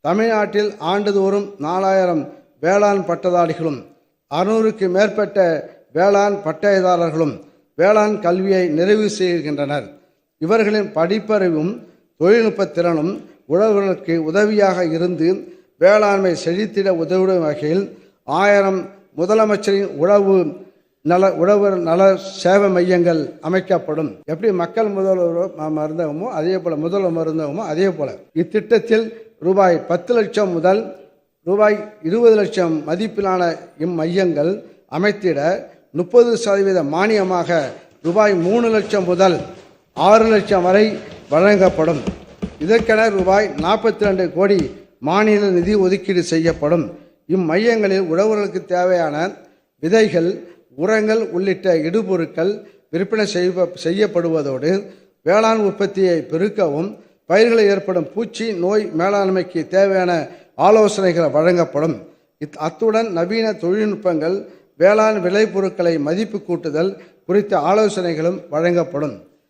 தமிழ்நாட்டில் ஆண்டுதோறும் 4000 வேளாண் பட்டதாரிகளும் 600க்கு மேற்பட்ட வேளாண் பட்டயதாரர்களும் வேளாண் கல்வியை நிறைவு செய்கின்றனர். இவர்களின் படிப்பறிவும் தொழில்நுட்ப திறனும் உழவர்களுக்கு உதவியாக இருந்து வேளாண்மை செழித்திட உதவிடும் வகையில் 1000 முதலமைச்சரின் உழவர் நல சேவை மையங்கள் அமைக்கப்படும். எப்படி மக்கள் முதல்வர் மருந்தகமோ அதே போல முதல்வர் மருந்தகமோ அதே போல இத்திட்டத்தில் ரூபாய் 10 லட்சம் முதல் ரூபாய் 20 லட்சம் மதிப்பிலான இம்மையங்கள் அமைத்திட 30% மானியமாக ரூபாய் 3 லட்சம் முதல் 6 லட்சம் வரை வழங்கப்படும். இதற்கென ரூபாய் 42 கோடி மாநில நிதி ஒதுக்கீடு செய்யப்படும். இம்மையங்களில் உழவர்களுக்கு தேவையான விதைகள், உரங்கள் உள்ளிட்ட இடுபொருட்கள் விற்பனை செய்யப்படுவதோடு வேளாண் உற்பத்தியை பெருக்கவும் பயிர்களில் ஏற்படும் பூச்சி நோய் மேலாண்மைக்கு தேவையான ஆலோசனைகள் வழங்கப்படும். அத்துடன் நவீன தொழில்நுட்பங்கள், வேளாண் விளைபொருட்களை மதிப்பு கூட்டுதல் குறித்த ஆலோசனைகளும் வழங்கப்படும்.